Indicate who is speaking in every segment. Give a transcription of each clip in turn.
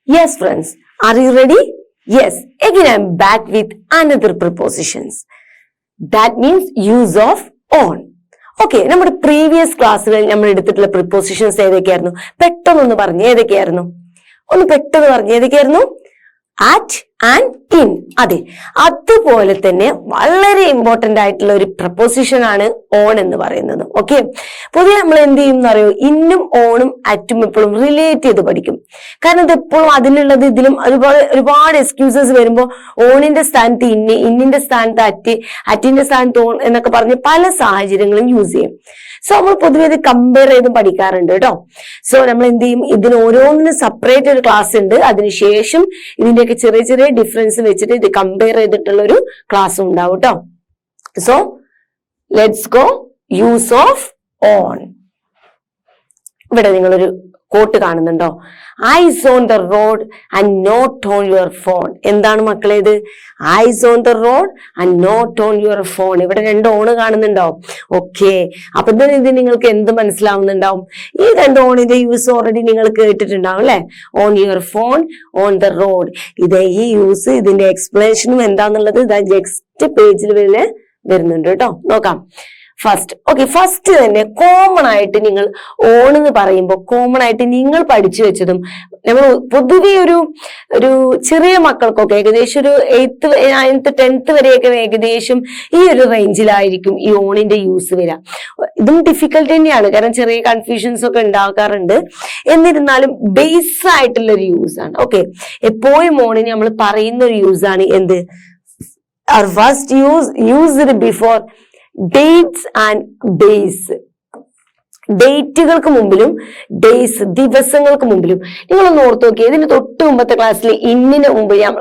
Speaker 1: Yes, friends, are you ready? Yes, again I am back with another prepositions. That means use of on. Okay, നമ്മുടെ previous ക്ലാസ്സുകളിൽ നമ്മൾ എടുത്തിട്ടുള്ള prepositions ഏതൊക്കെയായിരുന്നു? പെട്ടെന്നൊന്ന് പറഞ്ഞു, ഏതൊക്കെയായിരുന്നു? ഒന്ന് പെട്ടെന്ന് പറഞ്ഞു, ഏതൊക്കെയായിരുന്നു? at and in. അതെ, അതുപോലെ തന്നെ വളരെ ഇമ്പോർട്ടന്റ് ആയിട്ടുള്ള ഒരു പ്രപ്പോസിഷൻ ആണ് ഓൺ എന്ന് പറയുന്നത്. ഓക്കെ, പൊതുവെ നമ്മൾ എന്ത് ചെയ്യും എന്ന് അറിയോ? ഇന്നും ഓണും അറ്റും എപ്പോഴും റിലേറ്റ് ചെയ്ത് പഠിക്കും. കാരണം ഇത് എപ്പോഴും അതിലുള്ളത് ഇതിലും ഒരുപാട് എക്സ്ക്യൂസസ് വരുമ്പോൾ ഓണിന്റെ സ്ഥാനത്ത് ഇന്ന്, ഇന്നിന്റെ സ്ഥാനത്ത് അറ്റ്, അറ്റിന്റെ സ്ഥാനത്ത് ഓൺ എന്നൊക്കെ പറഞ്ഞ് പല സാഹചര്യങ്ങളും യൂസ് ചെയ്യും. സോ നമ്മൾ പൊതുവെ ഇത് കമ്പയർ ചെയ്തും പഠിക്കാറുണ്ട് കേട്ടോ. സോ നമ്മൾ എന്ത് ചെയ്യും? ഇതിന് ഓരോന്നിനും സെപ്പറേറ്റ് ഒരു ക്ലാസ് ഉണ്ട്. അതിനുശേഷം ഇതിന്റെയൊക്കെ ചെറിയ ചെറിയ ഡിഫറൻസ് വെച്ചിട്ട് ഇത് കമ്പയർ ചെയ്തിട്ടുള്ള ഒരു ക്ലാസ് ഉണ്ടാവും കേട്ടോ. So let's go. Use of on. ഇവിടെ നിങ്ങളൊരു കോട്ട് കാണുന്നുണ്ടോ? Eyes on the road and not on your phone. എന്താണ് മക്കളെ ഇത്? Eyes on the road and not on your phone. ഇവിടെ രണ്ട് ഓണ് കാണുന്നുണ്ടോ? ഓക്കെ, അപ്പൊ ഇത് നിങ്ങൾക്ക് എന്ത് മനസ്സിലാവുന്നുണ്ടാവും? ഈ രണ്ട് ഓണിന്റെ യൂസ് ഓൾറെഡി നിങ്ങൾ കേട്ടിട്ടുണ്ടാവും അല്ലെ? On your phone, on the road. ഇത് ഈ യൂസ്, ഇതിന്റെ എക്സ്പ്ലനേഷനും എന്താന്നുള്ളത് ഇതാ നെക്സ്റ്റ് പേജിൽ വരുന്നുണ്ട് കേട്ടോ. നോക്കാം. ഫസ്റ്റ് തന്നെ കോമൺ ആയിട്ട് നിങ്ങൾ ഓൺ എന്ന് പറയുമ്പോൾ കോമൺ ആയിട്ട് നിങ്ങൾ പഠിച്ചു വെച്ചതും നമ്മൾ പൊതുവെ ഒരു ചെറിയ മക്കൾക്കൊക്കെ ഏകദേശം ഒരു 8th 9th 10th വരെയൊക്കെ ഏകദേശം ഈ ഒരു റേഞ്ചിലായിരിക്കും ഈ ഓണിന്റെ യൂസ് വരിക. ഇതും ഡിഫിക്കൽട്ട് തന്നെയാണ്, കാരണം ചെറിയ കൺഫ്യൂഷൻസ് ഒക്കെ ഉണ്ടാകാറുണ്ട്. എന്നിരുന്നാലും ബേസ് ആയിട്ടുള്ള ഒരു യൂസ് ആണ്. ഓക്കെ, എപ്പോഴും ഓണിന് നമ്മൾ പറയുന്ന ഒരു യൂസ് ആണ് എന്ത്? our first used before dates and days. ഡേറ്റുകൾക്ക് മുമ്പിലും ഡേയ്സ് ദിവസങ്ങൾക്ക് മുമ്പിലും. നിങ്ങളൊന്ന് ഓർത്ത് നോക്കി, ഇതിന് തൊട്ട് മുമ്പത്തെ ക്ലാസ്സിൽ ഇന്നിന് മുമ്പ് ഞാൻ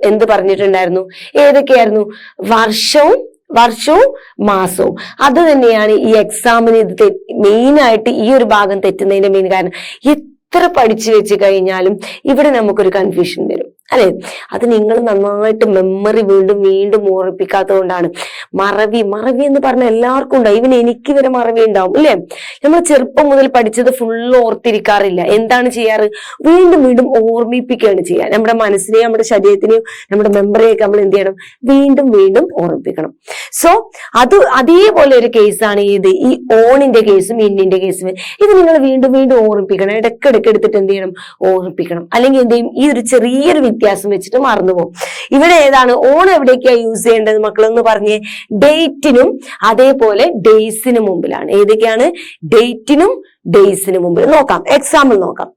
Speaker 1: എന്ത് പറഞ്ഞിട്ടുണ്ടായിരുന്നു? ഏതൊക്കെയായിരുന്നു? വർഷവും മാസവും. അത് തന്നെയാണ് ഈ എക്സാമിന് ഇത് മെയിൻ ആയിട്ട് ഈ ഒരു ഭാഗം തെറ്റുന്നതിന്റെ മെയിൻ കാരണം. എത്ര പഠിച്ചു വെച്ച് കഴിഞ്ഞാലും ഇവിടെ നമുക്കൊരു കൺഫ്യൂഷൻ വരും അല്ലെ? അത് നിങ്ങൾ നന്നായിട്ട് മെമ്മറി വീണ്ടും വീണ്ടും ഓർപ്പിക്കാത്തത് കൊണ്ടാണ്. മറവി എന്ന് പറഞ്ഞാൽ എല്ലാവർക്കും ഉണ്ടാവും. ഇവൻ എനിക്ക് വരെ മറവി ഉണ്ടാവും അല്ലെ? നമ്മൾ ചെറുപ്പം മുതൽ പഠിച്ചത് ഫുള്ള് ഓർത്തിരിക്കാറില്ല. എന്താണ് ചെയ്യാറ്? വീണ്ടും വീണ്ടും ഓർമ്മിപ്പിക്കുകയാണ് ചെയ്യുക. നമ്മുടെ മനസ്സിനെയും നമ്മുടെ ശരീരത്തിനെയും നമ്മുടെ മെമ്മറിയൊക്കെ നമ്മൾ എന്ത് ചെയ്യണം? വീണ്ടും വീണ്ടും ഓർമ്മിപ്പിക്കണം. സോ അതേപോലെ ഒരു കേസാണ് ഇത്, ഈ ഓണിന്റെ കേസും ഇന്നിന്റെ കേസും. ഇത് നിങ്ങൾ വീണ്ടും വീണ്ടും ഓർമ്മിപ്പിക്കണം. ഇടയ്ക്കിടയ്ക്ക് എടുത്തിട്ട് എന്ത് ചെയ്യണം? ഓർമ്മിപ്പിക്കണം. അല്ലെങ്കിൽ എന്ത് ചെയ്യും? ഈ ഒരു ചെറിയൊരു വ്യത്യാസം വെച്ചിട്ട് മറന്നുപോകും. ഇവിടെ ഏതാണ് ഓൺ എവിടേക്കാ യൂസ് ചെയ്യേണ്ടത് മക്കളെന്ന് പറഞ്ഞ്? ഡേറ്റിനും അതേപോലെ ഡേയ്സിന് മുമ്പിലാണ്. ഏതൊക്കെയാണ്? ഡേറ്റിനും ഡേയ്സിന് മുമ്പിൽ. നോക്കാം, എക്സാമ്പിൾ നോക്കാം.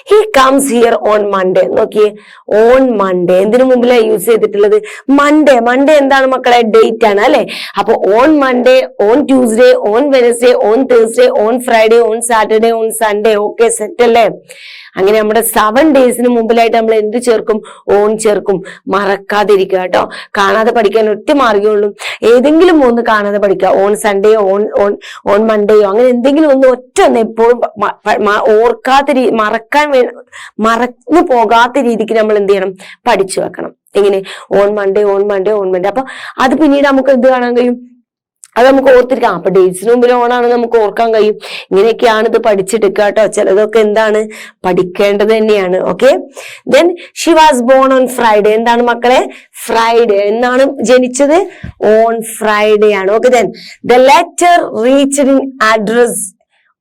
Speaker 1: He comes here on Monday. നോക്കിയേ, ഓൺ മൺഡേ എന്തിനു മുമ്പിലാണ് യൂസ് ചെയ്തിട്ടുള്ളത്? മൺഡേ എന്താണ് മക്കളെ? ഡേറ്റ് ആണ് അല്ലെ? അപ്പൊ on Monday, on Tuesday, on Wednesday, on Thursday, on Friday, on Saturday, on Sunday. Okay, set അല്ലേ? അങ്ങനെ നമ്മുടെ 7 ഡേയ്സിന് മുമ്പിലായിട്ട് നമ്മൾ എന്ത് ചേർക്കും? ഓൺ ചേർക്കും. മറക്കാതിരിക്കുക കേട്ടോ. കാണാതെ പഠിക്കാൻ ഒറ്റ മാർഗ്ഗമുള്ളൂ. ഏതെങ്കിലും ഒന്ന് കാണാതെ പഠിക്കുക. ഓൺ സൺഡേയോ ഓൺ മൺഡേയോ അങ്ങനെ എന്തെങ്കിലും ഒറ്റ എപ്പോഴും മറന്നു പോകാത്ത രീതിക്ക് നമ്മൾ എന്ത് ചെയ്യണം? പഠിച്ചു വെക്കണം. എങ്ങനെ? On Monday. അപ്പൊ അത് പിന്നീട് നമുക്ക് എന്ത് കാണാൻ കഴിയും? അത് നമുക്ക് ഓർത്തിരിക്കാം. അപ്പൊ ഡേറ്റ്സിന് മുമ്പിൽ ഓണാണ് നമുക്ക് ഓർക്കാൻ കഴിയും. ഇങ്ങനെയൊക്കെയാണ് ഇത് പഠിച്ചെടുക്കുക കേട്ടോ. ചിലതൊക്കെ എന്താണ്? പഠിക്കേണ്ടത് തന്നെയാണ്. Okay, then she was born on Friday. എന്താണ് മക്കളെ? ഫ്രൈഡേ എന്നാണ് ജനിച്ചത്. ഓൺ ഫ്രൈഡേ ആണ്. Okay, then the letter reached in address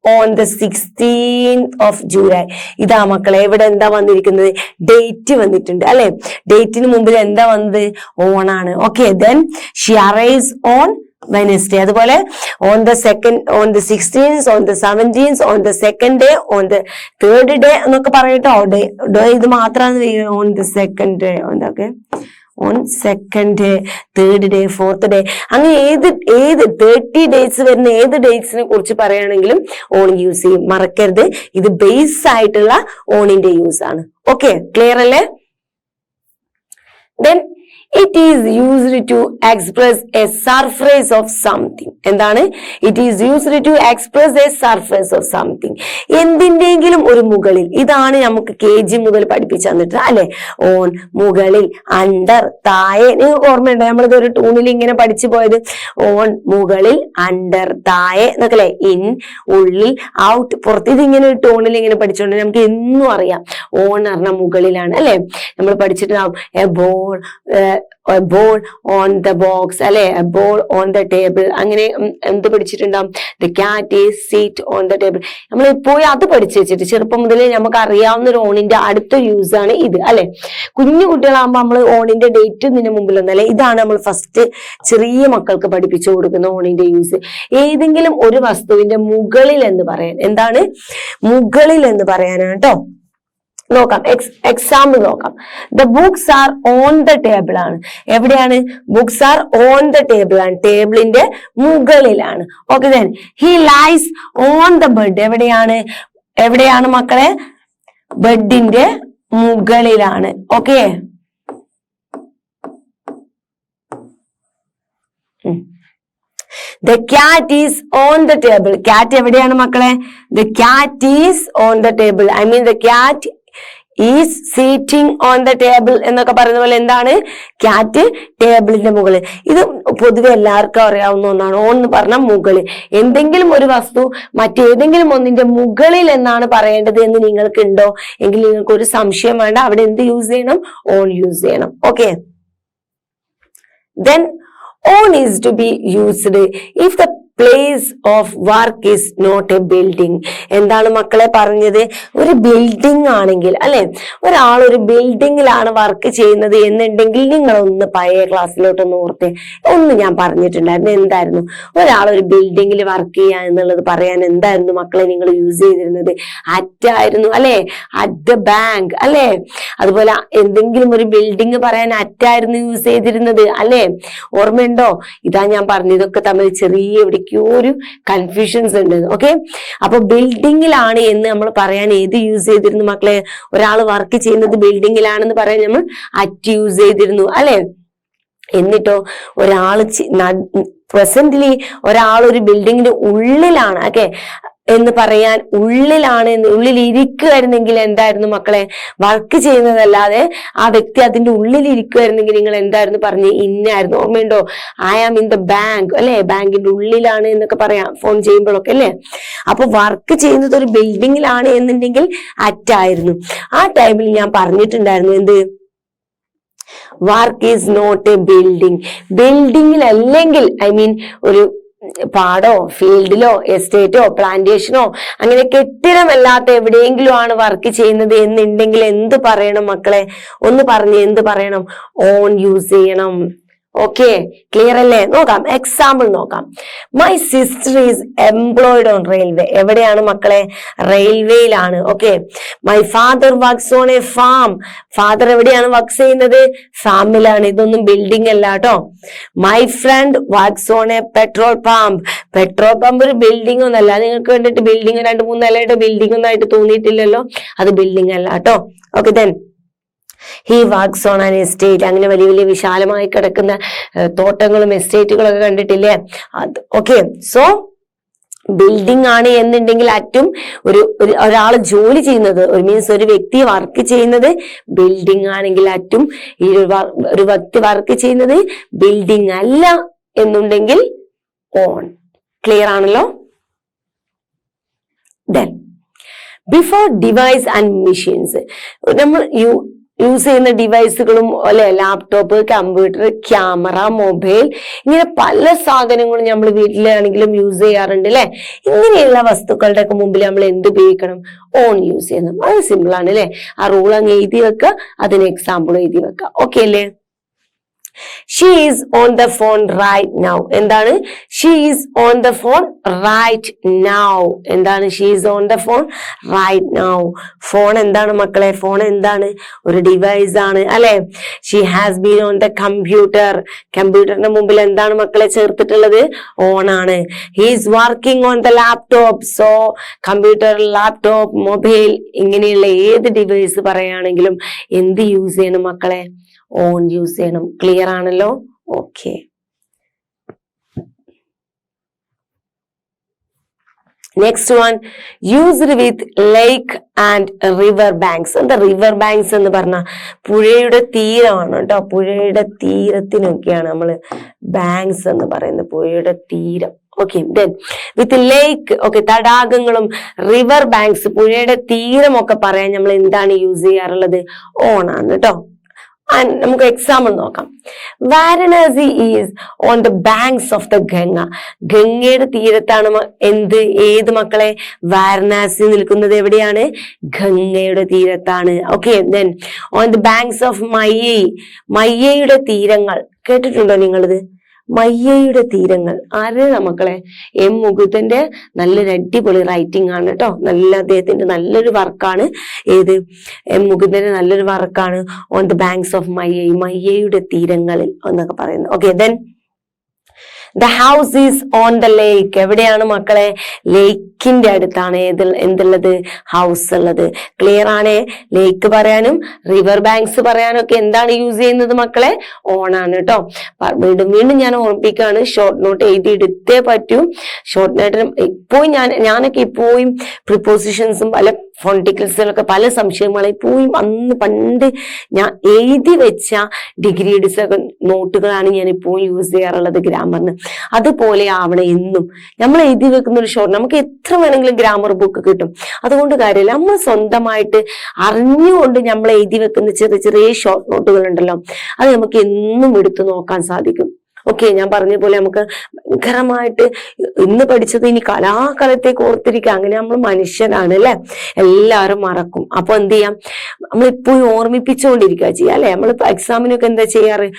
Speaker 1: on the 16th of July. ഇതാ മക്കളെ, ഇവിടെ എന്താ വന്നിരിക്കുന്നത്? ഡേറ്റ് വന്നിട്ടുണ്ട് അല്ലെ? ഡേറ്റിന് മുമ്പിൽ എന്താ വന്നത്? ഓണാണ്. Okay, then she arrives on Wednesday. അതുപോലെ on the 16th, on the 17th, on the 2nd day, on the 3rd day എന്നൊക്കെ പറയട്ടോ. ഇത് മാത്രമാണ് on the 2nd day, on 2nd day, 3rd day, 4th day. അങ്ങനെ ഏത് 30 days വരുന്ന ഏത് ഡേറ്റ്സിനെ കുറിച്ച് പറയുകയാണെങ്കിലും ഓൺ യൂസ് ചെയ്യും. മറക്കരുത്, ഇത് ബേസ് ആയിട്ടുള്ള ഓണിന്റെ യൂസ് ആണ്. ഓക്കെ, ക്ലിയർ അല്ലേ? Then It is used to express a surface of something. എന്താണ്? It is used to express a surface of something. എന്തിന്റെങ്കിലും ഒരു മുകളിൽ. ഇതാണ് നമുക്ക് KG മുതൽ പഠിപ്പിച്ചു തന്നിട്ട് അല്ലെ? ഓൺ, മുകളിൽ, അണ്ടർ, താഴെ. നിങ്ങൾക്ക് ഓർമ്മയുണ്ടോ നമ്മളിത് ഒരു ടൂണിൽ ഇങ്ങനെ പഠിച്ചു പോയത്? ഓൺ, മുകളിൽ, അണ്ടർ, താഴെ എന്നൊക്കെ അല്ലെ? ഇൻ, ഉള്ളിൽ, ഔട്ട്, പുറത്ത്. ഇതിങ്ങനെ ഒരു ടൂണിൽ ഇങ്ങനെ പഠിച്ചുകൊണ്ട് നമുക്ക് എന്നും അറിയാം ഓൺ പറഞ്ഞ മുകളിലാണ് അല്ലെ? നമ്മൾ പഠിച്ചിട്ടുണ്ടാവും a ball, a ball on the box അല്ലെ? a ball on the table. അങ്ങനെ എന്ത് പഠിച്ചിട്ടുണ്ടാവും? the cat is sit on the table. നമ്മൾ പോയി അത് പഠിച്ചു വെച്ചിട്ട് ചെറുപ്പം മുതലേ നമുക്ക് അറിയാവുന്ന ഒരു ഓണിന്റെ അടുത്ത യൂസ് ആണ് ഇത് അല്ലെ? കുഞ്ഞു കുട്ടികളാകുമ്പോൾ നമ്മൾ ഓണിന്റെ ഡേറ്റ് ഇതിന് മുമ്പിലൊന്നും അല്ലെ? ഇതാണ് നമ്മൾ ഫസ്റ്റ് ചെറിയ മക്കൾക്ക് പഠിപ്പിച്ചു കൊടുക്കുന്ന ഓണിന്റെ യൂസ്. ഏതെങ്കിലും ഒരു വസ്തുവിന്റെ മുകളിൽ എന്ന് പറയാൻ. എന്താണ്? മുകളിൽ എന്ന് പറയാനാണ് കേട്ടോ. നോക്കാം, എക്സാമ്പിൾ നോക്കാം. The books are on the table ആണ്. എവിടെയാണ്? Books are on the table ആണ്, ടേബിളിന്റെ മുകളിലാണ്. Okay, then he lies on the bed. എവിടെയാണ്? എവിടെയാണ് മക്കളെ? ബെഡിന്റെ മുകളിലാണ്. Okay, The cat is on the table. Cat എവിടെയാണ് മക്കളെ? The cat is on the table. I mean the cat is sitting on the table എന്നൊക്കെ പറയുന്ന പോലെ എന്താണ്? ക്യാറ്റ് ടേബിളിന്റെ മുകളിൽ. ഇത് പൊതുവെ എല്ലാവർക്കും അറിയാവുന്ന ഒന്നാണ്. ഓൺ എന്ന് പറഞ്ഞാൽ മുകളിൽ. എന്തെങ്കിലും ഒരു വസ്തു മറ്റേതെങ്കിലും ഒന്നിന്റെ മുകളിൽ എന്നാണ് പറയേണ്ടത് എന്ന് നിങ്ങൾക്ക് ഉണ്ടോ എങ്കിൽ നിങ്ങൾക്ക് ഒരു സംശയം വേണ്ട. അവിടെ എന്ത് യൂസ് ചെയ്യണം? ഓൺ യൂസ് ചെയ്യണം. Okay, then on is to be used if the place of work is not a building. എന്താണ് മക്കളെ പറഞ്ഞത്? ഒരു ബിൽഡിംഗ് ആണെങ്കിൽ അല്ലെ? ഒരാൾ ഒരു ബിൽഡിങ്ങിലാണ് വർക്ക് ചെയ്യുന്നത് എന്നുണ്ടെങ്കിൽ നിങ്ങൾ ഒന്ന് പഴയ ക്ലാസ്സിലോട്ടൊന്ന് ഓർത്തേ. ഒന്ന് ഞാൻ പറഞ്ഞിട്ടുണ്ടായിരുന്നു. എന്തായിരുന്നു? ഒരാൾ ഒരു ബിൽഡിങ്ങിൽ വർക്ക് ചെയ്യുക എന്നുള്ളത് പറയാൻ എന്തായിരുന്നു മക്കളെ നിങ്ങൾ യൂസ് ചെയ്തിരുന്നത്? അറ്റ് ആയിരുന്നു അല്ലെ? അറ്റ് ദ ബാങ്ക് അല്ലെ? അതുപോലെ എന്തെങ്കിലും ഒരു ബിൽഡിംഗ് പറയാൻ അറ്റായിരുന്നു യൂസ് ചെയ്തിരുന്നത് അല്ലെ? ഓർമ്മയുണ്ടോ? ഇതാ ഞാൻ പറഞ്ഞു, ഇതൊക്കെ തമ്മിൽ ചെറിയ ഒരു കൺഫ്യൂഷൻസ് ഉണ്ട്. ഓക്കെ, അപ്പൊ ബിൽഡിങ്ങിലാണ് എന്ന് നമ്മൾ പറയാൻ ഏത് യൂസ് ചെയ്തിരുന്നു മക്കളെ? ഒരാൾ വർക്ക് ചെയ്യുന്നത് ബിൽഡിങ്ങിലാണെന്ന് പറയാൻ നമ്മൾ അറ്റ് യൂസ് ചെയ്തിരുന്നു അല്ലെ? എന്നിട്ടോ ഒരാൾ പ്രസന്റ്ലി ഒരാൾ ഒരു ബിൽഡിങ്ങിന്റെ ഉള്ളിലാണ് ഓക്കെ എന്ന് പറയാൻ ഉള്ളിലാണ്, ഉള്ളിൽ ഇരിക്കുമായിരുന്നെങ്കിൽ എന്തായിരുന്നു മക്കളെ? വർക്ക് ചെയ്യുന്നതല്ലാതെ ആ വ്യക്തി അതിന്റെ ഉള്ളിൽ ഇരിക്കുമായിരുന്നെങ്കിൽ നിങ്ങൾ എന്തായിരുന്നു പറഞ്ഞ്? ഇന്നായിരുന്നു. ഓർമ്മയുണ്ടോ? I am in the bank അല്ലെ? ബാങ്കിന്റെ ഉള്ളിലാണ് എന്നൊക്കെ പറയാം ഫോൺ ചെയ്യുമ്പോഴൊക്കെ അല്ലെ? അപ്പൊ വർക്ക് ചെയ്യുന്നത് ഒരു ബിൽഡിങ്ങിലാണ് എന്നുണ്ടെങ്കിൽ അറ്റായിരുന്നു. ആ ടൈമിൽ ഞാൻ പറഞ്ഞിട്ടുണ്ടായിരുന്നു എന്ത്? Work is not a building. ബിൽഡിങ്ങിൽ അല്ലെങ്കിൽ ഐ മീൻ ഒരു പാടോ ഫീൽഡിലോ എസ്റ്റേറ്റോ പ്ലാന്റേഷനോ അങ്ങനെ കെട്ടിടമല്ലാത്ത എവിടെയെങ്കിലും ആണ് വർക്ക് ചെയ്യുന്നത് എന്നുണ്ടെങ്കിൽ എന്ത് പറയണം മക്കളെ? ഒന്ന് പറഞ്ഞ് എന്ത് പറയണം? ഓൺ യൂസ് ചെയ്യണം. ഓക്കെ, ക്ലിയർ അല്ലേ? നോക്കാം, എക്സാമ്പിൾ നോക്കാം. My sister is employed on railway. എവിടെയാണ് മക്കളെ? റെയിൽവേയിലാണ്. Okay, my father works on a farm. Father എവിടെയാണ് വർക്ക് ചെയ്യുന്നത്? ഫാമിലാണ്. ഇതൊന്നും ബിൽഡിംഗ് അല്ല കേട്ടോ. My friend works on a petrol pump. Petrol pump ഒരു ബിൽഡിംഗ് ഒന്നല്ല. നിങ്ങൾക്ക് വേണ്ടിട്ട് ബിൽഡിംഗ് 2-3 നിലയുടെ ബിൽഡിംഗ് ഒന്നും ആയിട്ട് തോന്നിയിട്ടില്ലല്ലോ. അത് ബിൽഡിംഗ് അല്ല കേട്ടോ. Okay, then he works on an estate. അങ്ങനെ വലിയ വലിയ വിശാലമായി കിടക്കുന്ന തോട്ടങ്ങളും എസ്റ്റേറ്റുകളൊക്കെ കണ്ടിട്ടില്ലേ? അത് ഓക്കെ. സോ ബിൽഡിംഗ് ആണ് എന്നുണ്ടെങ്കിൽ അറ്റും ഒരാൾ ജോലി ചെയ്യുന്നത് മീൻസ് ഒരു വ്യക്തി വർക്ക് ചെയ്യുന്നത് ബിൽഡിംഗ് ആണെങ്കിൽ അറ്റും ഈ ഒരു വ്യക്തി വർക്ക് ചെയ്യുന്നത് ബിൽഡിംഗ് അല്ല എന്നുണ്ടെങ്കിൽ ഓൺ. ക്ലിയർ ആണല്ലോ? Then before device and machines. നമ്മൾ യൂസ് ചെയ്യുന്ന ഡിവൈസുകളും അല്ലെ? ലാപ്ടോപ്പ്, കമ്പ്യൂട്ടർ, ക്യാമറ, മൊബൈൽ, ഇങ്ങനെ പല സാധനങ്ങളും നമ്മൾ വീട്ടിലാണെങ്കിലും യൂസ് ചെയ്യാറുണ്ട് അല്ലെ? ഇങ്ങനെയുള്ള വസ്തുക്കളുടെ ഒക്കെ മുമ്പിൽ നമ്മൾ എന്ത് ഉപയോഗിക്കണം? ഓൺ യൂസ് ചെയ്യണം. അത് സിമ്പിൾ ആണ് അല്ലെ? ആ റൂൾ അങ്ങ് എഴുതി വെക്കുക, അതിന് എക്സാമ്പിൾ എഴുതി വെക്കുക. ഓക്കെ അല്ലേ? She is on the phone right now. എന്താണ്? She is on the phone right now. എന്താണ്? She is on the phone right now. Phone എന്താണ് മക്കളെ? ഫോൺ എന്താണ്? ഒരു ഡിവൈസ് ആണ് അല്ലെ? She has been on the computer. കമ്പ്യൂട്ടറിന്റെ മുമ്പിൽ എന്താണ് മക്കളെ ചേർത്തിട്ടുള്ളത്? ഓൺ ആണ്. He is working on the laptop. So computer, laptop, mobile ഇങ്ങനെയുള്ള ഏത് ഡിവൈസ് പറയുകയാണെങ്കിലും എന്ത് യൂസ് ചെയ്യണം മക്കളെ? ഓൺ യൂസ് ചെയ്യണം. ക്ലിയർ ആണല്ലോ? Okay. Next one, used with lake and river banks. എന്താ റിവർ ബാങ്ക്സ് എന്ന് പറഞ്ഞാൽ പുഴയുടെ തീരമാണ് കേട്ടോ. പുഴയുടെ തീരത്തിനൊക്കെയാണ് നമ്മൾ ബാങ്ക്സ് എന്ന് പറയുന്നത്, പുഴയുടെ തീരം. ഓക്കെ. ദെൻ വിത്ത് ലേക്ക്, ഓക്കെ, തടാകങ്ങളും റിവർ ബാങ്ക്സ് പുഴയുടെ തീരമൊക്കെ പറയാൻ നമ്മൾ എന്താണ് യൂസ് ചെയ്യാറുള്ളത്? ഓൺ ആണ് കേട്ടോ. നമുക്ക് എക്സാമ്പിൾ നോക്കാം. Varanasi is on the banks of the Ganga. ഗംഗയുടെ തീരത്താണ് ഏത് മക്കളെ? വാരണാസി നിൽക്കുന്നത് എവിടെയാണ്? ഗംഗയുടെ തീരത്താണ്. Okay. Then on the banks of മയ്യൈ. മയ്യയുടെ തീരങ്ങൾ കേട്ടിട്ടുണ്ടോ നിങ്ങളിത്? മയ്യയുടെ തീരങ്ങൾ ആരുടെ മക്കളെ? എം മുകുന്ദന്റെ നല്ലൊരു അടിപൊളി റൈറ്റിംഗ് ആണ് കേട്ടോ. അദ്ദേഹത്തിന്റെ നല്ലൊരു വർക്കാണ്. ഏത്? എം മുകുന്ദന്റെ നല്ലൊരു വർക്കാണ് ഓൺ ദ ബാങ്ക്സ് ഓഫ് മയ്യൈ, മയ്യയുടെ തീരങ്ങളിൽ എന്നൊക്കെ പറയുന്നത്. Okay. Then the house is on the ലേക്ക്. എവിടെയാണ് മക്കളെ? ലേക്കിന്റെ അടുത്താണ് എന്തുള്ളത്? ഹൗസ് ഉള്ളത്. ക്ലിയർ ആണ്? ലേക്ക് പറയാനും റിവർ ബാങ്ക്സ് പറയാനും ഒക്കെ എന്താണ് യൂസ് ചെയ്യുന്നത് മക്കളെ? ഓൺ ആണ് കേട്ടോ. വീണ്ടും ഞാൻ ഓർമ്മിപ്പിക്കുകയാണ്, ഷോർട്ട് നോട്ട് എഴുതി എടുത്തേ പറ്റൂ. ഷോർട്ട് നോട്ടിന് ഇപ്പോഴും ഞാനൊക്കെ ഇപ്പോഴും പ്രിപ്പോസിഷൻസും പല ഫോണിറ്റിക്കൽസിലൊക്കെ പല സംശയങ്ങളും ഇപ്പോഴും പണ്ട് ഞാൻ എഴുതി വെച്ച ഡിഗ്രി എഡിസൊക്കെ നോട്ടുകളാണ് ഞാൻ ഇപ്പോഴും യൂസ് ചെയ്യാറുള്ളത് ഗ്രാമറിന്. അതുപോലെ ആവണം എന്നും. നമ്മൾ എഴുതി വെക്കുന്ന ഒരു ഷോർട്ട്, നമുക്ക് എത്ര വേണമെങ്കിലും ഗ്രാമർ ബുക്ക് കിട്ടും, അതുകൊണ്ട് കാര്യമില്ല. നമ്മൾ സ്വന്തമായിട്ട് അറിഞ്ഞുകൊണ്ട് നമ്മൾ എഴുതി വെക്കുന്ന ചെറിയ ചെറിയ ഷോർട്ട് നോട്ടുകൾ ഉണ്ടല്ലോ, അത് നമുക്ക് എന്നും എടുത്തു നോക്കാൻ സാധിക്കും. ഓക്കെ. ഞാൻ പറഞ്ഞ പോലെ നമുക്ക് ഭയങ്കരമായിട്ട് ഇന്ന് പഠിച്ചത് ഇനി കലാകാലത്തേക്ക് ഓർത്തിരിക്കുക. അങ്ങനെ നമ്മൾ മനുഷ്യരാണ് അല്ലെ, എല്ലാവരും മറക്കും. അപ്പൊ എന്ത് ചെയ്യാം? നമ്മളിപ്പോഴും ഓർമ്മിപ്പിച്ചുകൊണ്ടിരിക്കുക ചെയ്യാം അല്ലെ. നമ്മളിപ്പോ എക്സാമിനൊക്കെ എന്താ ചെയ്യാറ്?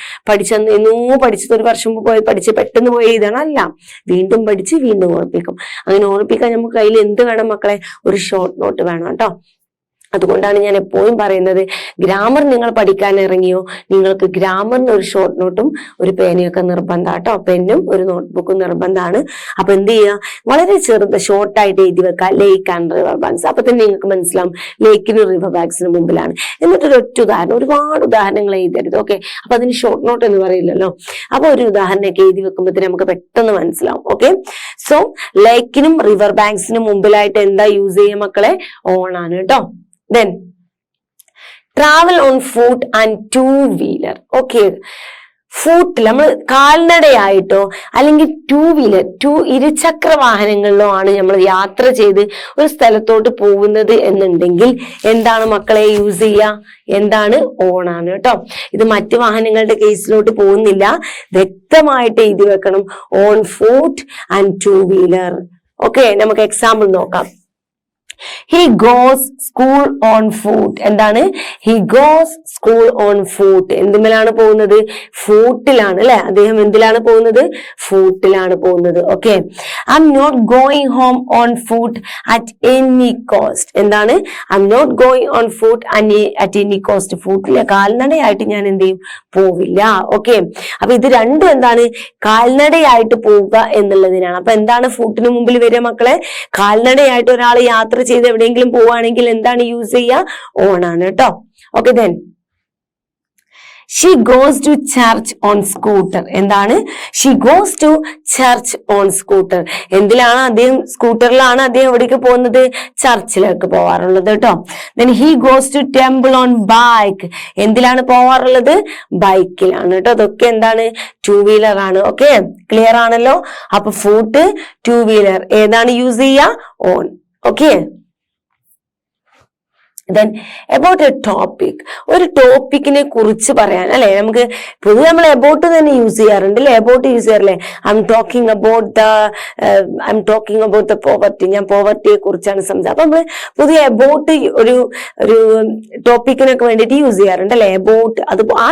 Speaker 1: എന്നോ പഠിച്ചത് ഒരു വർഷം പോയി പഠിച്ച് പെട്ടെന്ന് പോയി എഴുതണം അല്ല, വീണ്ടും പഠിച്ച് വീണ്ടും ഓർമ്മിപ്പിക്കും. അങ്ങനെ ഓർമ്മിപ്പിക്കാൻ നമുക്ക് കയ്യിൽ എന്ത് വേണം മക്കളെ? ഒരു ഷോർട്ട് നോട്ട് വേണം കേട്ടോ. അതുകൊണ്ടാണ് ഞാൻ എപ്പോഴും പറയുന്നത്, ഗ്രാമർ നിങ്ങൾ പഠിക്കാൻ ഇറങ്ങിയോ, നിങ്ങൾക്ക് ഗ്രാമറിന് ഒരു ഷോർട്ട് നോട്ടും ഒരു പേനയൊക്കെ നിർബന്ധം കേട്ടോ. പെന്നും ഒരു നോട്ട്ബുക്കും നിർബന്ധമാണ്. അപ്പൊ എന്ത് ചെയ്യുക? വളരെ ഷോർട്ടായിട്ട് എഴുതി വെക്കുക ലേക്ക് ആൻഡ് റിവർ ബാങ്ക്സ്. അപ്പൊ തന്നെ നിങ്ങൾക്ക് മനസ്സിലാവും ലേക്കിനും റിവർ ബാങ്ക്സിന് മുമ്പിലാണ്. എന്നിട്ടൊരു ഒറ്റ ഉദാഹരണം, ഒരുപാട് ഉദാഹരണങ്ങൾ എഴുതരുത്. ഓക്കെ. അപ്പൊ അതിന് ഷോർട്ട് നോട്ട് എന്ന് പറയില്ലല്ലോ. അപ്പൊ ഒരു ഉദാഹരണമൊക്കെ എഴുതി വെക്കുമ്പോഴത്തേന് നമുക്ക് പെട്ടെന്ന് മനസ്സിലാവും. ഓക്കെ. സോ ലേക്കിനും റിവർ ബാങ്ക്സിനും മുമ്പിലായിട്ട് എന്താ യൂസ് ചെയ്യുക മക്കളെ? ഓൺ ആണ് കേട്ടോ. Then travel on foot and two-wheeler. Okay. ഫൂട്ടിൽ നമ്മൾ കാൽനടയായിട്ടോ അല്ലെങ്കിൽ ഇരുചക്ര വാഹനങ്ങളിലോ ആണ് നമ്മൾ യാത്ര ചെയ്ത് ഒരു സ്ഥലത്തോട്ട് പോകുന്നത് എന്നുണ്ടെങ്കിൽ എന്താണ് മക്കളെ യൂസ് ചെയ്യുക? എന്താണ്? ഓൺ ആണ് കേട്ടോ. ഇത് മറ്റു വാഹനങ്ങളുടെ കേസിലോട്ട് പോകുന്നില്ല, വ്യക്തമായിട്ട് എഴുതി വെക്കണം. On foot and two-wheeler. Okay. നമുക്ക് എക്സാമ്പിൾ നോക്കാം. He goes school on foot. എന്താണ്? He goes school on foot. എന്തിലാണ് പോകുന്നത്? ഫൂട്ടിലാണ് അല്ലെ. അദ്ദേഹം എന്തിലാണ് പോകുന്നത്? ഫൂട്ടിലാണ് പോകുന്നത്. Okay. I'm not going home on foot at any cost. എന്താണ്? I'm not going on foot at any cost. ഫൂട്ടിലെ കാൽനടയായിട്ട് ഞാൻ എന്ത് ചെയ്യും? പോവില്ല. ഓക്കെ. അപ്പൊ ഇത് രണ്ടും എന്താണ്? കാൽനടയായിട്ട് പോവുക എന്നുള്ളതിനാണ്. അപ്പൊ എന്താണ് ഫൂട്ടിന് മുമ്പിൽ വരിക മക്കളെ? കാൽനടയായിട്ട് ഒരാൾ യാത്ര ചെയ്ത് എവിടെയെങ്കിലും പോവുകയാണെങ്കിൽ എന്താണ് യൂസ് ചെയ്യുക? ഓൺ ആണ് കേട്ടോ. Okay. Then she goes to church on scooter. എന്താണ്? She goes to church on scooter. എന്തിലാണ് അദ്ദേഹം? സ്കൂട്ടറിലാണ് അദ്ദേഹം എവിടേക്ക് പോകുന്നത്? ചർച്ചിലേക്ക് പോവാറുള്ളത് കേട്ടോ. Then he goes to temple on bike. എന്തിലാണ് പോവാറുള്ളത്? ബൈക്കിലാണ് കേട്ടോ. അതൊക്കെ എന്താണ്? two-wheeler ആണ്. ഓക്കെ. ക്ലിയർ ആണല്ലോ? അപ്പൊ ഫൂട്ട്, two-wheeler ഏതാണ് യൂസ് ചെയ്യുക? On. Okay. Then about a topic. ഒരു ടോപ്പിക്കിനെ കുറിച്ച് പറയാൻ അല്ലെ, നമുക്ക് പൊതുവെ നമ്മൾ എബൌട്ട് തന്നെ യൂസ് ചെയ്യാറുണ്ട് അല്ലെ. എബൌട്ട് യൂസ് ചെയ്യാറില്ലേ? I am talking about the poverty. ഞാൻ പോവർട്ടിയെ കുറിച്ചാണ് സംസാരിച്ചത്. അപ്പൊ നമ്മള് പുതിയ എബൌട്ട് ഒരു ടോപ്പിക്കിനൊക്കെ വേണ്ടിയിട്ട് യൂസ് ചെയ്യാറുണ്ട് അല്ലെ. എബൌട്ട്, അത് ആ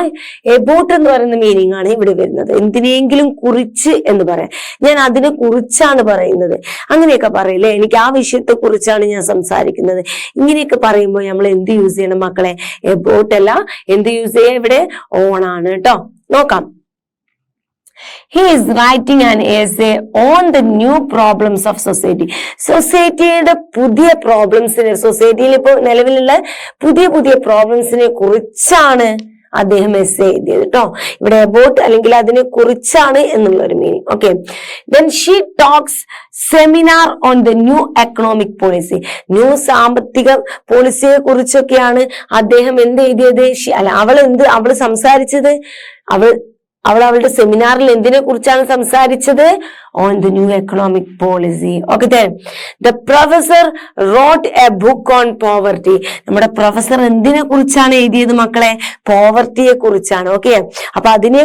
Speaker 1: എബൌട്ട് എന്ന് പറയുന്ന മീനിങ് ആണ് ഇവിടെ വരുന്നത്. എന്തിനെങ്കിലും കുറിച്ച് എന്ന് പറയാം. ഞാൻ അതിനെ കുറിച്ചാണ് പറയുന്നത്, അങ്ങനെയൊക്കെ പറയില്ലേ. എനിക്ക് ആ വിഷയത്തെ കുറിച്ചാണ് ഞാൻ സംസാരിക്കുന്നത്. ഇങ്ങനെയൊക്കെ പറയുമ്പോൾ നമ്മൾ എന്ത് യൂസ് ചെയ്യണം മക്കളെ? എബൌട്ട് അല്ല, എന്ത് യൂസ് ചെയ്യാം ഇവിടെ? ഓൺ ആണ് കേട്ടോ. നോക്കാം. He is writing an essay on the new problems of society. സൊസൈറ്റിയുടെ പുതിയ പ്രോബ്ലംസിനെ, സൊസൈറ്റിയിൽ ഇപ്പോൾ നിലവിലുള്ള പുതിയ പ്രോബ്ലംസിനെ കുറിച്ചാണ് അദ്ദേഹം എസ്സേ എഴുതിയത് കേട്ടോ. ഇവിടെ അബൌട്ട് അല്ലെങ്കിൽ അതിനെ കുറിച്ചാണ് എന്നുള്ള ഒരു meaning. Okay, then she talks seminar on the new economic policy. New സാമ്പത്തിക പോളിസിയെ കുറിച്ചൊക്കെയാണ് അദ്ദേഹം എന്ത് എഴുതിയത്, അവള് സംസാരിച്ചത്. അവളുടെ സെമിനാറിൽ എന്തിനെ കുറിച്ചാണ് സംസാരിച്ചത്? On the new economic policy. Okay, the professor wrote a book on poverty. നമ്മുടെ പ്രൊഫസർ എന്തിനെ കുറിച്ചാണ് എഴുതിയത് മക്കളെ? പോവർട്ടിയെ കുറിച്ചാണ്. ഓക്കെ, അപ്പൊ അതിനെ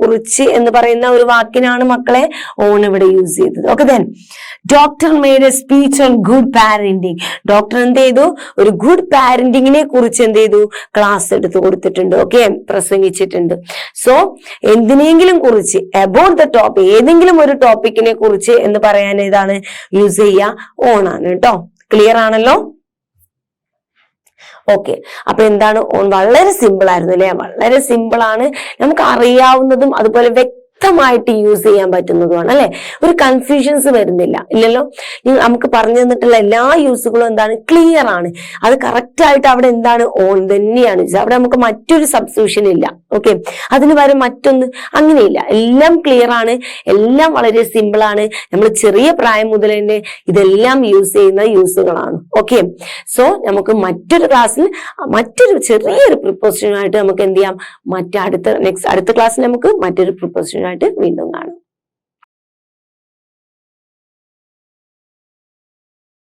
Speaker 1: കുറിച്ച് എന്ന് പറയുന്ന ഒരു വാക്കിനാണ് മക്കളെ ഓൺ ഇവിടെ യൂസ് ചെയ്തത്. Okay, doctor made A speech on good parenting. Doctor എന്ത് ചെയ്തു? ഒരു ഗുഡ് പാരന്റിങ്ങിനെ കുറിച്ച് എന്ത് ചെയ്തു? ക്ലാസ് എടുത്ത് കൊടുത്തിട്ടുണ്ട്. ഓക്കെ, പ്രസംഗിച്ചിട്ടുണ്ട്. സോ എന്തിനെങ്കിലും കുറിച്ച് അബൌട്ട് ദ ടോപ്പിക്, ഏതെങ്കിലും ഒരു ടോപ്പിക്കിനെ കുറിച്ച് എന്ന് പറയാൻ ഏതാണ് യൂസ് ചെയ്യുക? ഓൺ ആണ് കേട്ടോ. ക്ലിയർ ആണല്ലോ? ഓക്കെ, അപ്പൊ എന്താണ് ഓൺ? വളരെ സിമ്പിൾ ആയിരുന്നു അല്ലെ? വളരെ സിമ്പിൾ ആണ്, നമുക്ക് അറിയാവുന്നതും അതുപോലെ വ്യക്തമായിട്ട് യൂസ് ചെയ്യാൻ പറ്റുന്നതുമാണ് അല്ലെ? ഒരു കൺഫ്യൂഷൻസ് വരുന്നില്ല, ഇല്ലല്ലോ? നമുക്ക് പറഞ്ഞു തന്നിട്ടുള്ള എല്ലാ യൂസുകളും എന്താണ്? ക്ലിയർ ആണ്. അത് കറക്റ്റ് ആയിട്ട് അവിടെ എന്താണ്? ഓൺ തന്നെയാണ്. അവിടെ നമുക്ക് മറ്റൊരു സബ്സ്റ്റിറ്റ്യൂഷൻ ഇല്ല. ഓക്കെ, അതിന് പകരം മറ്റൊന്ന് അങ്ങനെയില്ല. എല്ലാം ക്ലിയർ ആണ്, എല്ലാം വളരെ സിമ്പിൾ ആണ്. നമ്മൾ ചെറിയ പ്രായം മുതൽ തന്നെ ഇതെല്ലാം യൂസ് ചെയ്യുന്ന യൂസുകളാണ്. ഓക്കെ, സോ നമുക്ക് മറ്റൊരു ക്ലാസ്സിൽ മറ്റൊരു ചെറിയൊരു പ്രിപ്പോസിഷനുമായിട്ട് നമുക്ക് എന്ത് ചെയ്യാം? അടുത്ത ക്ലാസ്സിൽ നമുക്ക് മറ്റൊരു പ്രിപ്പോസിഷനുമായിട്ട് വീണ്ടും കാണാം.